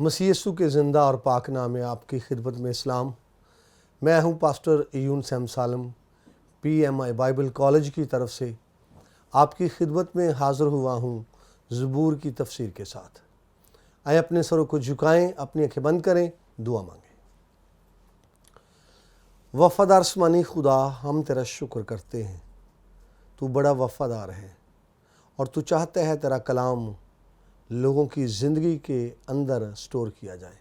مسیح یسوع کے زندہ اور پاک نام میں آپ کی خدمت میں اسلام۔ میں ہوں پاسٹر ایون سیم سالم، پی ایم آئی بائبل کالج کی طرف سے آپ کی خدمت میں حاضر ہوا ہوں زبور کی تفسیر کے ساتھ۔ آئے اپنے سروں کو جھکائیں، اپنی آنکھیں بند کریں، دعا مانگیں۔ وفادار آسمانی خدا، ہم تیرا شکر کرتے ہیں، تو بڑا وفادار ہے اور تو چاہتا ہے تیرا کلام لوگوں کی زندگی کے اندر سٹور کیا جائے۔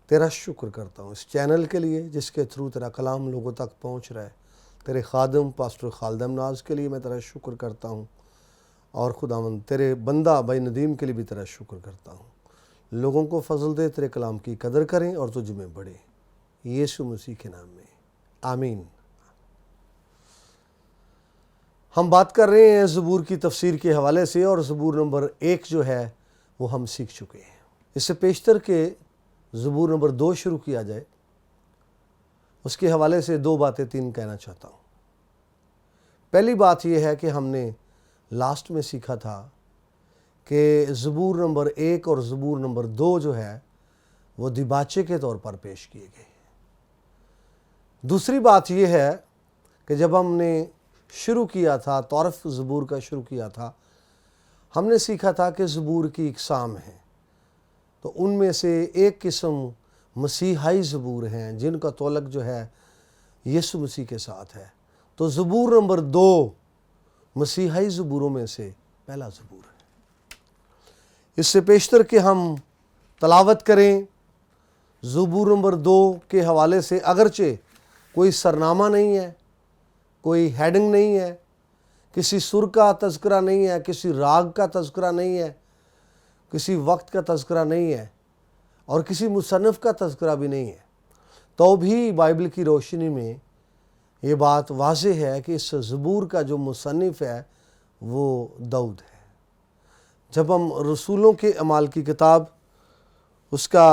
تیرا شکر کرتا ہوں اس چینل کے لیے جس کے تھرو تیرا کلام لوگوں تک پہنچ رہا ہے۔ تیرے خادم پاسٹر خالد امناز کے لیے میں تیرا شکر کرتا ہوں، اور خداوند تیرے بندہ بھائی ندیم کے لیے بھی تیرا شکر کرتا ہوں۔ لوگوں کو فضل دے، تیرے کلام کی قدر کریں اور تجھ میں بڑھیں، یسوع مسیح کے نام میں آمین۔ ہم بات کر رہے ہیں زبور کی تفسیر کے حوالے سے، اور زبور نمبر 1 جو ہے وہ ہم سیکھ چکے ہیں۔ اس سے پیشتر کے زبور نمبر 2 شروع کیا جائے، اس کے حوالے سے 2 باتیں 3 کہنا چاہتا ہوں۔ پہلی بات یہ ہے کہ ہم نے لاسٹ میں سیکھا تھا کہ زبور نمبر 1 اور زبور نمبر 2 جو ہے وہ دیباچے کے طور پر پیش کیے گئے۔ دوسری بات یہ ہے کہ جب ہم نے شروع کیا تھا، تعارف زبور کا شروع کیا تھا، ہم نے سیکھا تھا کہ زبور کی اقسام ہیں، تو ان میں سے ایک قسم مسیحائی زبور ہیں جن کا تعلق جو ہے یسوع مسیح کے ساتھ ہے۔ تو زبور نمبر 2 مسیحائی زبوروں میں سے پہلا زبور ہے۔ اس سے پیشتر کہ ہم تلاوت کریں زبور نمبر 2 کے حوالے سے، اگرچہ کوئی سرنامہ نہیں ہے، کوئی ہیڈنگ نہیں ہے، کسی سر کا تذکرہ نہیں ہے، کسی راگ کا تذکرہ نہیں ہے، کسی وقت کا تذکرہ نہیں ہے، اور کسی مصنف کا تذکرہ بھی نہیں ہے، تو بھی بائبل کی روشنی میں یہ بات واضح ہے کہ اس زبور کا جو مصنف ہے وہ داؤد ہے۔ جب ہم رسولوں کے اعمال کی کتاب اس کا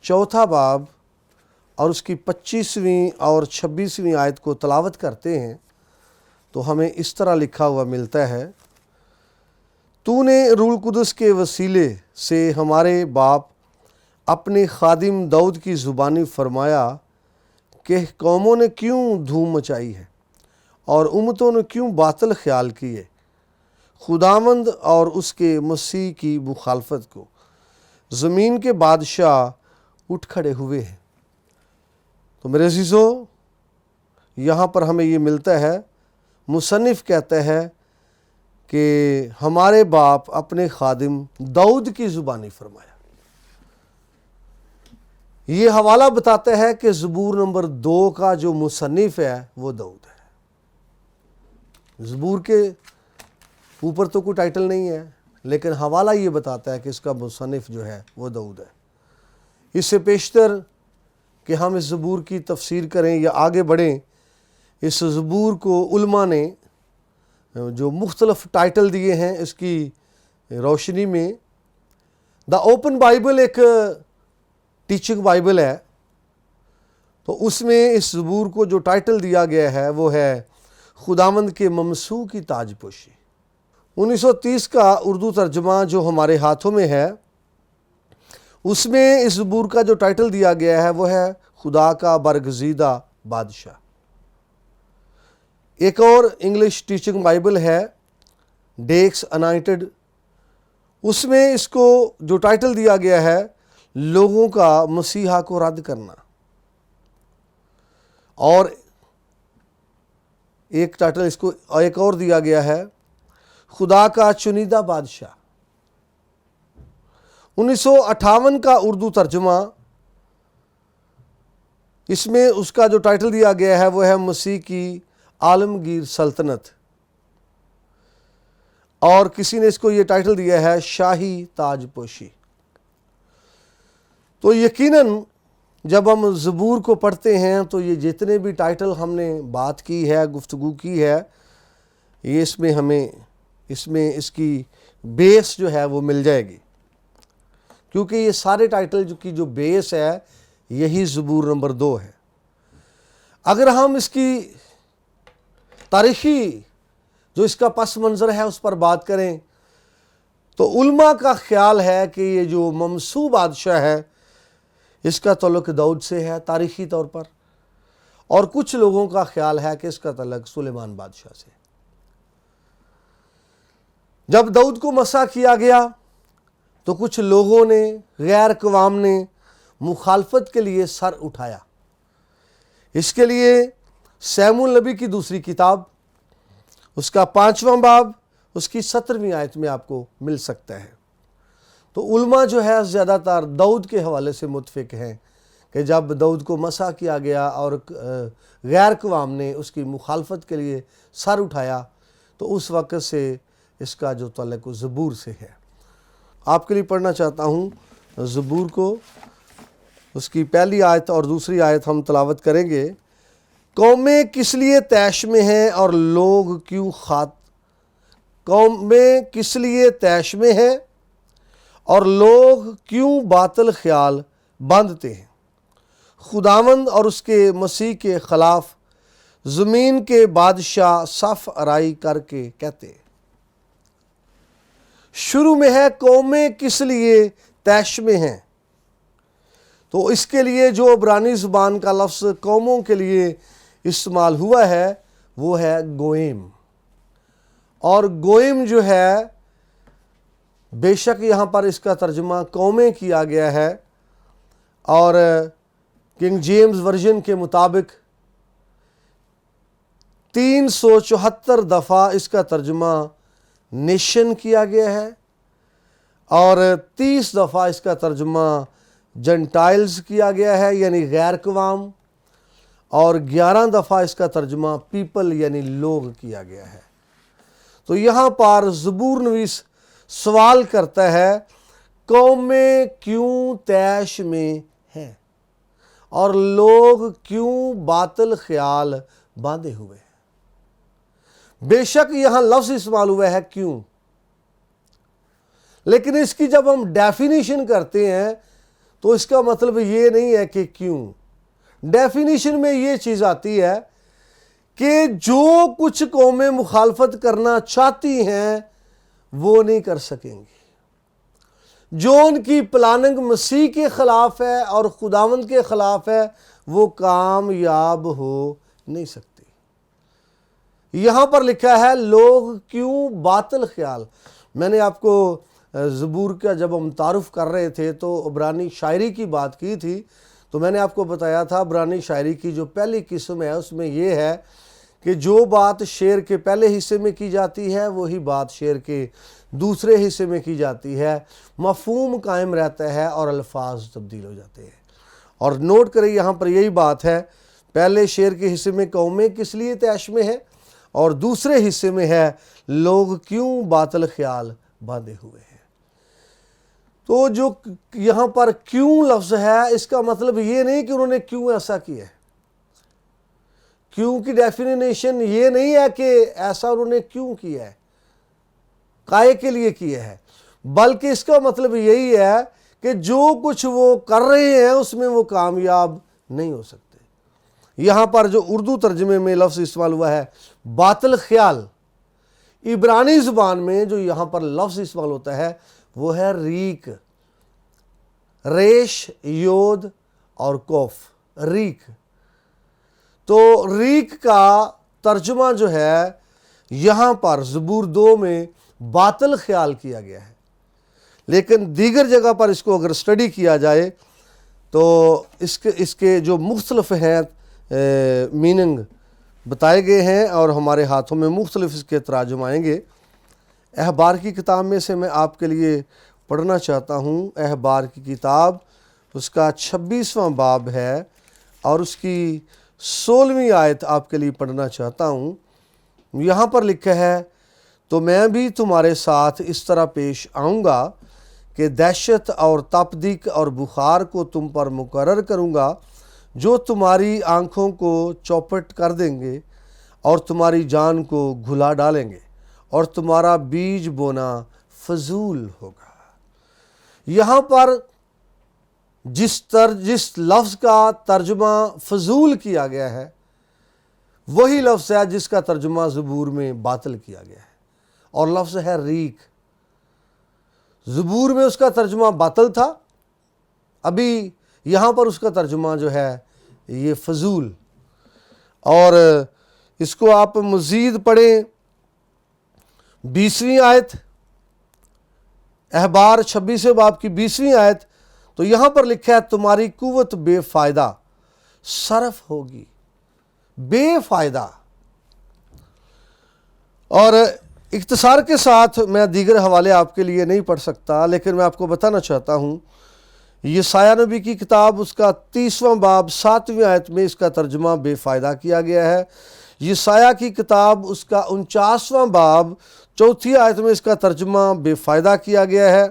4 باب اور اس کی 25ویں اور 26ویں آیت کو تلاوت کرتے ہیں تو ہمیں اس طرح لکھا ہوا ملتا ہے: تو نے روح القدس کے وسیلے سے ہمارے باپ اپنے خادم داؤد کی زبانی فرمایا کہ قوموں نے کیوں دھوم مچائی ہے اور امتوں نے کیوں باطل خیال کیے، خداوند اور اس کے مسیح کی مخالفت کو۔ زمین کے بادشاہ اٹھ کھڑے ہوئے ہیں۔ تو میرے عزیزو، یہاں پر ہمیں یہ ملتا ہے، مصنف کہتا ہے کہ ہمارے باپ اپنے خادم داؤد کی زبانی فرمایا۔ یہ حوالہ بتاتا ہے کہ زبور نمبر 2 کا جو مصنف ہے وہ داؤد ہے۔ زبور کے اوپر تو کوئی ٹائٹل نہیں ہے، لیکن حوالہ یہ بتاتا ہے کہ اس کا مصنف جو ہے وہ داؤد ہے۔ اس سے پیشتر کہ ہم اس زبور کی تفسیر کریں یا آگے بڑھیں، اس زبور کو علماء نے جو مختلف ٹائٹل دیے ہیں اس کی روشنی میں، دا اوپن بائبل ایک ٹیچنگ بائبل ہے، تو اس میں اس زبور کو جو ٹائٹل دیا گیا ہے وہ ہے خداوند کے ممسوح کی تاج پوشی۔ 1930 کا اردو ترجمہ جو ہمارے ہاتھوں میں ہے، اس میں اس زبور کا جو ٹائٹل دیا گیا ہے وہ ہے خدا کا برگزیدہ بادشاہ۔ ایک اور انگلش ٹیچنگ بائبل ہے ڈیکس انائٹڈ، اس میں اس کو جو ٹائٹل دیا گیا ہے لوگوں کا مسیحا کو رد کرنا، اور ایک ٹائٹل اس کو ایک اور دیا گیا ہے خدا کا چنیدہ بادشاہ۔ 1958 کا اردو ترجمہ، اس میں اس کا جو ٹائٹل دیا گیا ہے وہ ہے مسیح کی عالمگیر سلطنت، اور کسی نے اس کو یہ ٹائٹل دیا ہے شاہی تاج پوشی۔ تو یقیناً جب ہم زبور کو پڑھتے ہیں تو یہ جتنے بھی ٹائٹل ہم نے بات کی ہے، گفتگو کی ہے، یہ اس میں اس کی بیس جو ہے وہ مل جائے گی، کیونکہ یہ سارے ٹائٹل کی جو بیس ہے یہی زبور نمبر 2 ہے۔ اگر ہم اس کی تاریخی جو اس کا پس منظر ہے اس پر بات کریں تو علماء کا خیال ہے کہ یہ جو ممسو بادشاہ ہے اس کا تعلق داؤد سے ہے تاریخی طور پر، اور کچھ لوگوں کا خیال ہے کہ اس کا تعلق سلیمان بادشاہ سے۔ جب داؤد کو مسح کیا گیا تو کچھ لوگوں نے، غیر اقوام نے مخالفت کے لیے سر اٹھایا۔ اس کے لیے سیموئیل نبی کی دوسری کتاب، اس کا 5واں باب، اس کی 17ویں آیت میں آپ کو مل سکتا ہے۔ تو علماء جو ہے زیادہ تر داؤد کے حوالے سے متفق ہیں کہ جب داؤد کو مسح کیا گیا اور غیر اقوام نے اس کی مخالفت کے لیے سر اٹھایا تو اس وقت سے اس کا جو تعلق زبور سے ہے۔ آپ کے لیے پڑھنا چاہتا ہوں زبور کو، اس کی پہلی آیت اور دوسری آیت ہم تلاوت کریں گے۔ قومیں کس لیے طیش میں ہیں اور لوگ کیوں قومیں کس لیے طیش میں ہیں اور لوگ کیوں باطل خیال باندھتے ہیں؟ خداوند اور اس کے مسیح کے خلاف زمین کے بادشاہ صف آرائی کر کے کہتے ہیں۔ شروع میں ہے قومیں کس لیے طیش میں ہیں، تو اس کے لیے جو عبرانی زبان کا لفظ قوموں کے لیے استعمال ہوا ہے وہ ہے گوئم، اور گوئم جو ہے بے شک یہاں پر اس کا ترجمہ قومیں کیا گیا ہے، اور کنگ جیمز ورژن کے مطابق 374 دفعہ اس کا ترجمہ نیشن کیا گیا ہے، اور 30 دفعہ اس کا ترجمہ جنٹائلز کیا گیا ہے یعنی غیر اقوام، اور 11 دفعہ اس کا ترجمہ پیپل یعنی لوگ کیا گیا ہے۔ تو یہاں پر زبور نویس سوال کرتا ہے قومیں کیوں طیش میں ہیں اور لوگ کیوں باطل خیال باندھے ہوئے ہیں۔ بے شک یہاں لفظ استعمال ہوا ہے کیوں، لیکن اس کی جب ہم ڈیفینیشن کرتے ہیں تو اس کا مطلب یہ نہیں ہے کہ کیوں۔ ڈیفینیشن میں یہ چیز آتی ہے کہ جو کچھ قومیں مخالفت کرنا چاہتی ہیں وہ نہیں کر سکیں گی، جو ان کی پلاننگ مسیح کے خلاف ہے اور خداوند کے خلاف ہے وہ کامیاب ہو نہیں سکتی۔ یہاں پر لکھا ہے لوگ کیوں باطل خیال۔ میں نے آپ کو زبور کا جب ہم تعارف کر رہے تھے تو عبرانی شاعری کی بات کی تھی، تو میں نے آپ کو بتایا تھا عبرانی شاعری کی جو پہلی قسم ہے اس میں یہ ہے کہ جو بات شعر کے پہلے حصے میں کی جاتی ہے وہی بات شعر کے دوسرے حصے میں کی جاتی ہے، مفہوم قائم رہتا ہے اور الفاظ تبدیل ہو جاتے ہیں۔ اور نوٹ کریں یہاں پر یہی بات ہے، پہلے شعر کے حصے میں قومیں کس لیے طیش میں ہیں اور دوسرے حصے میں ہے لوگ کیوں باطل خیال باندھے ہوئے ہیں۔ تو جو یہاں پر کیوں لفظ ہے اس کا مطلب یہ نہیں کہ انہوں نے کیوں ایسا کیا ہے، کیوں کی ڈیفینیشن یہ نہیں ہے کہ ایسا انہوں نے کیوں کیا ہے، کائے کے لیے کیا ہے، بلکہ اس کا مطلب یہی ہے کہ جو کچھ وہ کر رہے ہیں اس میں وہ کامیاب نہیں ہو سکتے۔ یہاں پر جو اردو ترجمے میں لفظ استعمال ہوا ہے باطل خیال، عبرانی زبان میں جو یہاں پر لفظ استعمال ہوتا ہے وہ ہے ریک، ریش یود اور کوف، ریک۔ تو ریک کا ترجمہ جو ہے یہاں پر زبور 2 میں باطل خیال کیا گیا ہے، لیکن دیگر جگہ پر اس کو اگر اسٹڈی کیا جائے تو اس کے جو مختلف ہیں میننگ بتائے گئے ہیں اور ہمارے ہاتھوں میں مختلف اس کے تراجم آئیں گے۔ احبار کی کتاب میں سے میں آپ کے لیے پڑھنا چاہتا ہوں، احبار کی کتاب اس کا 26واں باب ہے اور اس کی 16ویں آیت آپ کے لیے پڑھنا چاہتا ہوں۔ یہاں پر لکھا ہے تو میں بھی تمہارے ساتھ اس طرح پیش آؤں گا کہ دہشت اور تپدیق اور بخار کو تم پر مقرر کروں گا جو تمہاری آنکھوں کو چوپٹ کر دیں گے اور تمہاری جان کو گھلا ڈالیں گے اور تمہارا بیج بونا فضول ہوگا۔ یہاں پر جس لفظ کا ترجمہ فضول کیا گیا ہے وہی لفظ ہے جس کا ترجمہ زبور میں باطل کیا گیا ہے، اور لفظ ہے ریک۔ زبور میں اس کا ترجمہ باطل تھا، ابھی یہاں پر اس کا ترجمہ جو ہے یہ فضول۔ اور اس کو آپ مزید پڑھیں 20ویں آیت، احبار 26 باب کی 20ویں آیت، تو یہاں پر لکھا ہے تمہاری قوت بے فائدہ صرف ہوگی، بے فائدہ۔ اور اختصار کے ساتھ میں دیگر حوالے آپ کے لیے نہیں پڑھ سکتا، لیکن میں آپ کو بتانا چاہتا ہوں یسایہ نبی کی کتاب اس کا 30واں باب 7ویں آیت میں اس کا ترجمہ بے فائدہ کیا گیا ہے۔ یسایہ کی کتاب اس کا 49واں باب 4تھی آیت میں اس کا ترجمہ بے فائدہ کیا گیا ہے،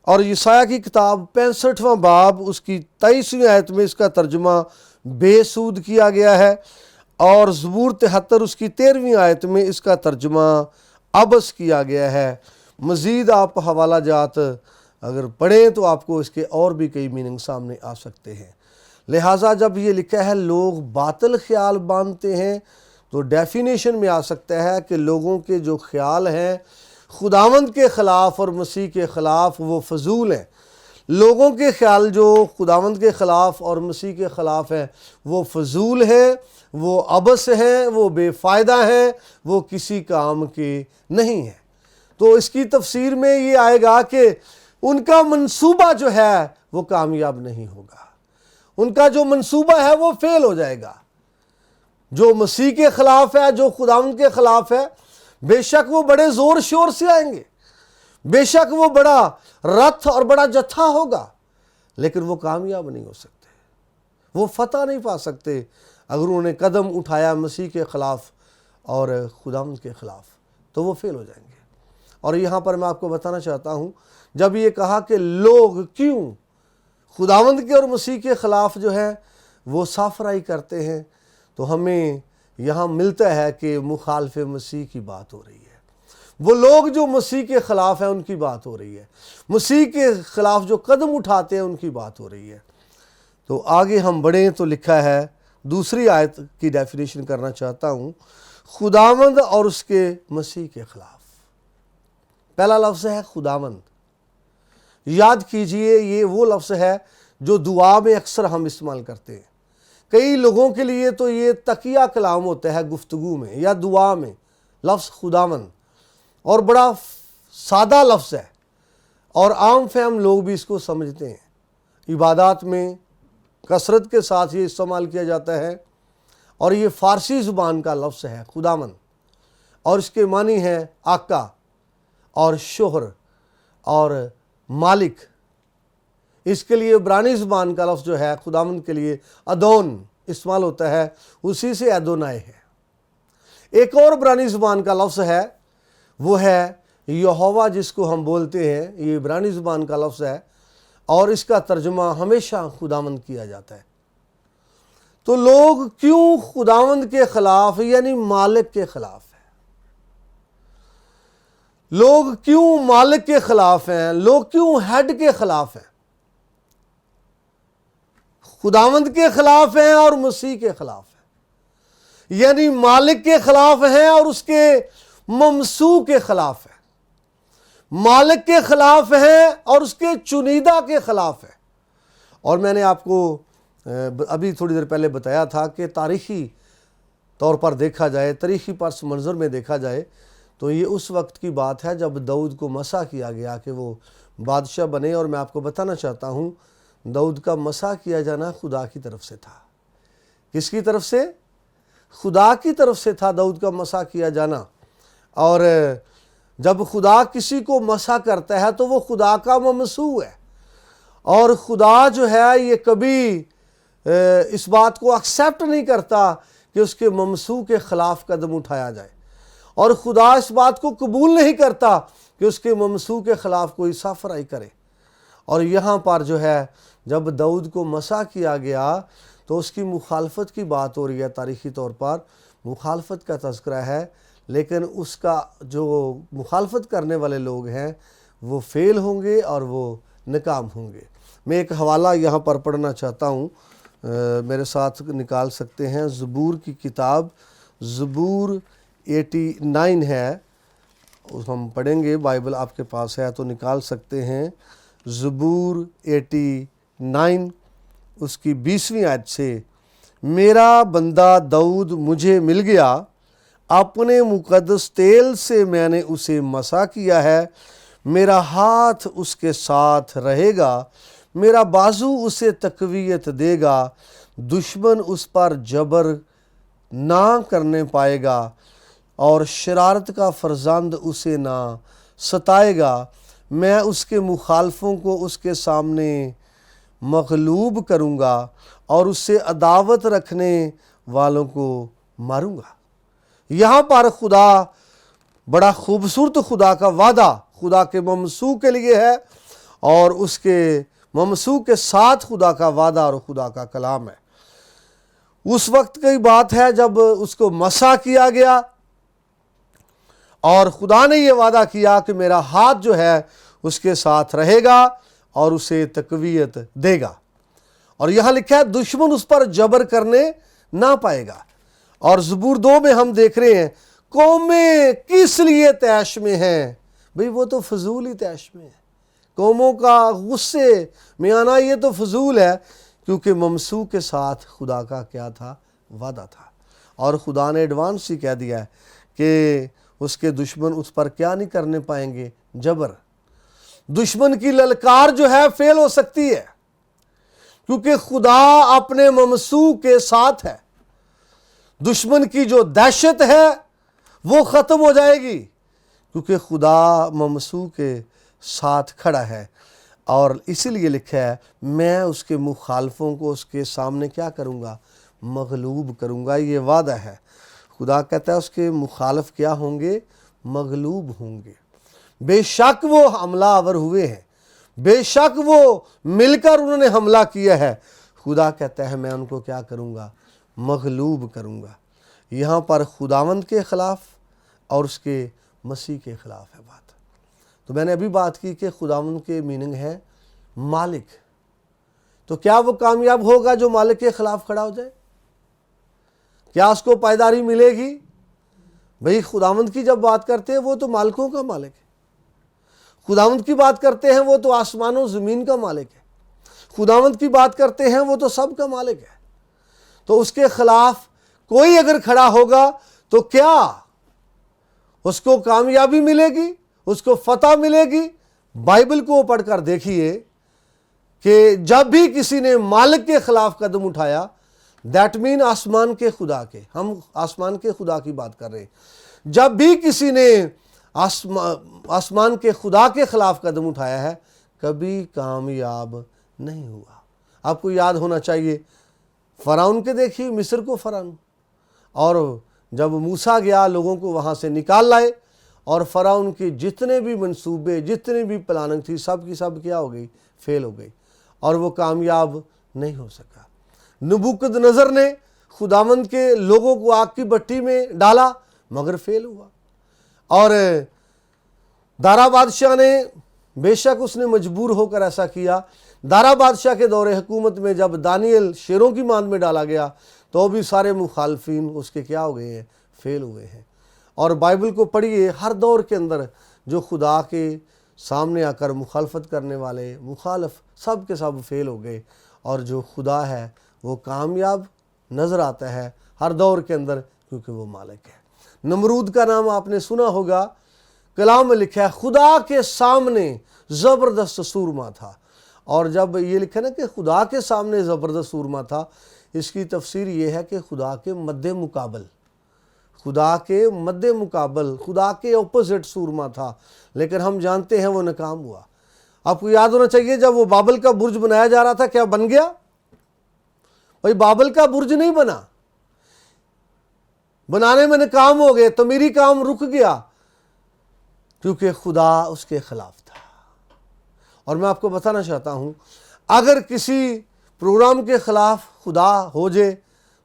اور یسایہ کی کتاب 65واں باب اس کی 23ویں آیت میں اس کا ترجمہ بے سود کیا گیا ہے، اور زبور 73 اس کی 13ویں آیت میں اس کا ترجمہ عبث کیا گیا ہے۔ مزید آپ حوالہ جات اگر پڑھیں تو آپ کو اس کے اور بھی کئی میننگ سامنے آ سکتے ہیں۔ لہٰذا جب یہ لکھا ہے لوگ باطل خیال باندھتے ہیں تو ڈیفینیشن میں آ سکتا ہے کہ لوگوں کے جو خیال ہیں خداوند کے خلاف اور مسیح کے خلاف وہ فضول ہیں۔ لوگوں کے خیال جو خداوند کے خلاف اور مسیح کے خلاف ہیں وہ فضول ہیں، وہ عبث ہیں، وہ بے فائدہ ہیں، وہ کسی کام کے نہیں ہیں۔ تو اس کی تفسیر میں یہ آئے گا کہ ان کا منصوبہ جو ہے وہ کامیاب نہیں ہوگا، ان کا جو منصوبہ ہے وہ فیل ہو جائے گا۔ جو مسیح کے خلاف ہے، جو خداوند کے خلاف ہے، بے شک وہ بڑے زور شور سے آئیں گے، بے شک وہ بڑا رتھ اور بڑا جتھا ہوگا، لیکن وہ کامیاب نہیں ہو سکتے، وہ فتح نہیں پا سکتے اگر انہوں نے قدم اٹھایا مسیح کے خلاف اور خداوند کے خلاف، تو وہ فیل ہو جائیں گے۔ اور یہاں پر میں آپ کو بتانا چاہتا ہوں جب یہ کہا کہ لوگ کیوں خداوند کے اور مسیح کے خلاف جو ہے وہ سافرائی کرتے ہیں، تو ہمیں یہاں ملتا ہے کہ مخالف مسیح کی بات ہو رہی ہے۔ وہ لوگ جو مسیح کے خلاف ہیں ان کی بات ہو رہی ہے، مسیح کے خلاف جو قدم اٹھاتے ہیں ان کی بات ہو رہی ہے۔ تو آگے ہم بڑھیں تو لکھا ہے، دوسری آیت کی ڈیفینیشن کرنا چاہتا ہوں، خداوند اور اس کے مسیح کے خلاف۔ پہلا لفظ ہے خداوند۔ یاد کیجئے یہ وہ لفظ ہے جو دعا میں اکثر ہم استعمال کرتے ہیں۔ کئی لوگوں کے لیے تو یہ تقیہ کلام ہوتا ہے گفتگو میں یا دعا میں، لفظ خداوند، اور بڑا سادہ لفظ ہے اور عام فہم لوگ بھی اس کو سمجھتے ہیں۔ عبادات میں کثرت کے ساتھ یہ استعمال کیا جاتا ہے، اور یہ فارسی زبان کا لفظ ہے خداوند، اور اس کے معنی ہے آقا اور شوہر اور مالک۔ اس کے لیے عبرانی زبان کا لفظ جو ہے خداوند کے لیے ادون استعمال ہوتا ہے، اسی سے ادونائے ہے۔ ایک اور عبرانی زبان کا لفظ ہے، وہ ہے یہوہ، جس کو ہم بولتے ہیں، یہ عبرانی زبان کا لفظ ہے، اور اس کا ترجمہ ہمیشہ خداوند کیا جاتا ہے۔ تو لوگ کیوں خداوند کے خلاف یعنی مالک کے خلاف ہیں؟ لوگ کیوں مالک کے خلاف ہیں؟ لوگ کیوں ہیڈ کے خلاف ہیں؟ خداوند کے خلاف ہیں اور مسیح کے خلاف ہیں، یعنی مالک کے خلاف ہیں اور اس کے ممسوح کے خلاف ہیں، مالک کے خلاف ہیں اور اس کے چنیدہ کے خلاف ہیں۔ اور میں نے آپ کو ابھی تھوڑی دیر پہلے بتایا تھا کہ تاریخی طور پر دیکھا جائے، تاریخی پس منظر میں دیکھا جائے تو یہ اس وقت کی بات ہے جب داؤد کو مسح کیا گیا کہ وہ بادشاہ بنے، اور میں آپ کو بتانا چاہتا ہوں داؤد کا مسح کیا جانا خدا کی طرف سے تھا۔ کس کی طرف سے؟ خدا کی طرف سے تھا داؤد کا مسح کیا جانا۔ اور جب خدا کسی کو مسح کرتا ہے تو وہ خدا کا ممسوح ہے، اور خدا جو ہے یہ کبھی اس بات کو ایکسیپٹ نہیں کرتا کہ اس کے ممسوح کے خلاف قدم اٹھایا جائے، اور خدا اس بات کو قبول نہیں کرتا کہ اس کے ممسوح کے خلاف کوئی سافرائی کرے۔ اور یہاں پر جو ہے جب داؤد کو مسح کیا گیا تو اس کی مخالفت کی بات ہو رہی ہے، تاریخی طور پر مخالفت کا تذکرہ ہے، لیکن اس کا جو مخالفت کرنے والے لوگ ہیں وہ فیل ہوں گے اور وہ ناکام ہوں گے۔ میں ایک حوالہ یہاں پر پڑھنا چاہتا ہوں، میرے ساتھ نکال سکتے ہیں، زبور کی کتاب زبور 89 ہے، ہم پڑھیں گے، بائبل آپ کے پاس ہے تو نکال سکتے ہیں، زبور 89 اس کی 20ویں آیت سے، میرا بندہ داؤد مجھے مل گیا، اپنے مقدس تیل سے میں نے اسے مسح کیا ہے، میرا ہاتھ اس کے ساتھ رہے گا، میرا بازو اسے تقویت دے گا، دشمن اس پر جبر نہ کرنے پائے گا اور شرارت کا فرزند اسے نہ ستائے گا، میں اس کے مخالفوں کو اس کے سامنے مغلوب کروں گا اور اس سے عداوت رکھنے والوں کو ماروں گا۔ یہاں پر خدا بڑا خوبصورت خدا کا وعدہ خدا کے ممسوح کے لیے ہے، اور اس کے ممسوح کے ساتھ خدا کا وعدہ اور خدا کا کلام ہے۔ اس وقت کی بات ہے جب اس کو مسح کیا گیا اور خدا نے یہ وعدہ کیا کہ میرا ہاتھ جو ہے اس کے ساتھ رہے گا اور اسے تقویت دے گا، اور یہاں لکھا ہے دشمن اس پر جبر کرنے نہ پائے گا۔ اور زبور 2 میں ہم دیکھ رہے ہیں، قومیں کس لیے طیش میں ہیں؟ بھئی وہ تو فضول ہی طیش میں ہے، قوموں کا غصے میں آنا یہ تو فضول ہے، کیونکہ ممسوح کے ساتھ خدا کا کیا تھا؟ وعدہ تھا، اور خدا نے ایڈوانس ہی کہہ دیا ہے کہ اس کے دشمن اس پر کیا نہیں کرنے پائیں گے؟ جبر۔ دشمن کی للکار جو ہے فیل ہو سکتی ہے، کیونکہ خدا اپنے ممسوح کے ساتھ ہے۔ دشمن کی جو دہشت ہے وہ ختم ہو جائے گی، کیونکہ خدا ممسوح کے ساتھ کھڑا ہے، اور اسی لیے لکھا ہے میں اس کے مخالفوں کو اس کے سامنے کیا کروں گا؟ مغلوب کروں گا۔ یہ وعدہ ہے، خدا کہتا ہے اس کے مخالف کیا ہوں گے؟ مغلوب ہوں گے۔ بے شک وہ حملہ آور ہوئے ہیں، بے شک وہ مل کر انہوں نے حملہ کیا ہے، خدا کہتا ہے میں ان کو کیا کروں گا؟ مغلوب کروں گا۔ یہاں پر خداوند کے خلاف اور اس کے مسیح کے خلاف ہے بات۔ تو میں نے ابھی بات کی کہ خداوند کے میننگ ہے مالک، تو کیا وہ کامیاب ہوگا جو مالک کے خلاف کھڑا ہو جائے؟ کیا اس کو پائیداری ملے گی؟ بھئی خداوند کی جب بات کرتے ہیں وہ تو مالکوں کا مالک ہے، خداوند کی بات کرتے ہیں وہ تو آسمان و زمین کا مالک ہے، خداوند کی بات کرتے ہیں وہ تو سب کا مالک ہے، تو اس کے خلاف کوئی اگر کھڑا ہوگا تو کیا اس کو کامیابی ملے گی؟ اس کو فتح ملے گی؟ بائبل کو پڑھ کر دیکھیے کہ جب بھی کسی نے مالک کے خلاف قدم اٹھایا، دیٹ مین آسمان کے خدا کے، ہم آسمان کے خدا کی بات کر رہے ہیں، جب بھی کسی نے آسمان کے خدا کے خلاف قدم اٹھایا ہے کبھی کامیاب نہیں ہوا۔ آپ کو یاد ہونا چاہیے فرعون کے، دیکھیے مصر کو فرعون، اور جب موسیٰ گیا لوگوں کو وہاں سے نکال لائے، اور فرعون کی جتنے بھی منصوبے جتنے بھی پلاننگ تھی سب کی سب کیا ہو گئی؟ فیل ہو گئی، اور وہ کامیاب نہیں ہو سکا۔ نبوکدنضر نے خداوند کے لوگوں کو آگ کی بھٹی میں ڈالا مگر فیل ہوا، اور دارا بادشاہ نے، بے شک اس نے مجبور ہو کر ایسا کیا، دارا بادشاہ کے دور حکومت میں جب دانیل شیروں کی ماند میں ڈالا گیا تو بھی سارے مخالفین اس کے کیا ہو گئے ہیں؟ فیل ہوئے ہیں۔ اور بائبل کو پڑھیے، ہر دور کے اندر جو خدا کے سامنے آ کر مخالفت کرنے والے مخالف سب کے سب فیل ہو گئے، اور جو خدا ہے وہ کامیاب نظر آتا ہے ہر دور کے اندر، کیونکہ وہ مالک ہے۔ نمرود کا نام آپ نے سنا ہوگا، کلام میں لکھا ہے خدا کے سامنے زبردست سورما تھا، اور جب یہ لکھا نا کہ خدا کے سامنے زبردست سورما تھا، اس کی تفسیر یہ ہے کہ خدا کے مد مقابل، خدا کے مد مقابل، خدا کے اپوزٹ سورما تھا، لیکن ہم جانتے ہیں وہ ناکام ہوا۔ آپ کو یاد ہونا چاہیے جب وہ بابل کا برج بنایا جا رہا تھا کیا بن گیا؟ بھائی بابل کا برج نہیں بنا، بنانے میں ناکام ہو گئے، تعمیری کام رک گیا، کیونکہ خدا اس کے خلاف تھا۔ اور میں آپ کو بتانا چاہتا ہوں اگر کسی پروگرام کے خلاف خدا ہو جائے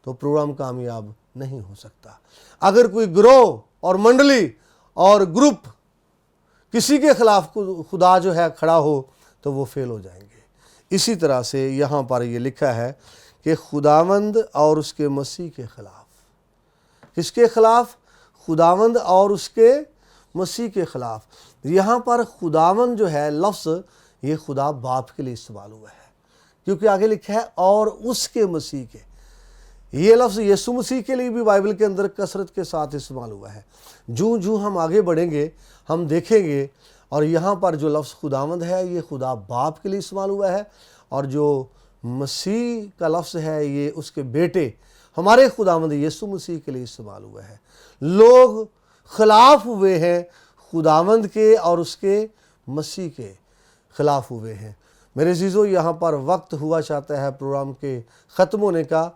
تو پروگرام کامیاب نہیں ہو سکتا۔ اگر کوئی گروہ اور منڈلی اور گروپ کسی کے خلاف خدا جو ہے کھڑا ہو تو وہ فیل ہو جائیں گے۔ اسی طرح سے یہاں پر یہ لکھا ہے کہ خداوند اور اس کے مسیح کے خلاف، کس کے خلاف؟ خداوند اور اس کے مسیح کے خلاف۔ یہاں پر خداوند جو ہے لفظ یہ خدا باپ کے لیے استعمال ہوا ہے، کیونکہ آگے لکھا ہے اور اس کے مسیح کے۔ یہ لفظ یسوع مسیح کے لیے بھی بائبل کے اندر کثرت کے ساتھ استعمال ہوا ہے۔ جو ہم آگے بڑھیں گے ہم دیکھیں گے، اور یہاں پر جو لفظ خداوند ہے یہ خدا باپ کے لیے استعمال ہوا ہے، اور جو مسیح کا لفظ ہے یہ اس کے بیٹے ہمارے خداوند یسوع مسیح کے لیے استعمال ہوا ہے۔ لوگ خلاف ہوئے ہیں خداوند کے اور اس کے مسیح کے خلاف ہوئے ہیں۔ میرے عزیزو، یہاں پر وقت ہوا چاہتا ہے پروگرام کے ختم ہونے کا،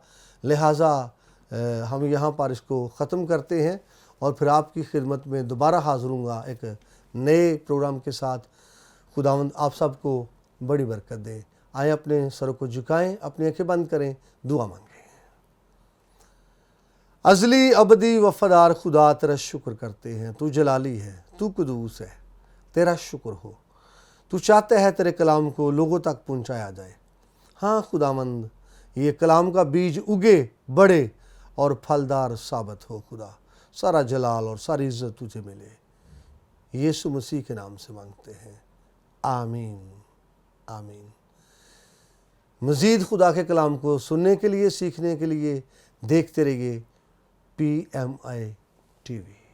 لہٰذا ہم یہاں پر اس کو ختم کرتے ہیں، اور پھر آپ کی خدمت میں دوبارہ حاضر ہوں گا ایک نئے پروگرام کے ساتھ۔ خداوند آپ سب کو بڑی برکت دے۔ آئیں اپنے سروں کو جھکائیں، اپنی آنکھیں بند کریں، دعا مانگیں۔ ازلی ابدی وفادار خدا، تیرا شکر کرتے ہیں، تو جلالی ہے، تو قدوس ہے، تیرا شکر ہو۔ تو چاہتا ہے تیرے کلام کو لوگوں تک پہنچایا جائے۔ ہاں خداوند، یہ کلام کا بیج اگے، بڑھے اور پھلدار ثابت ہو۔ خدا، سارا جلال اور ساری عزت تجھے ملے، یسوع مسیح کے نام سے مانگتے ہیں، آمین آمین۔ مزید خدا کے کلام کو سننے کے لیے، سیکھنے کے لیے دیکھتے رہیے PMI TV۔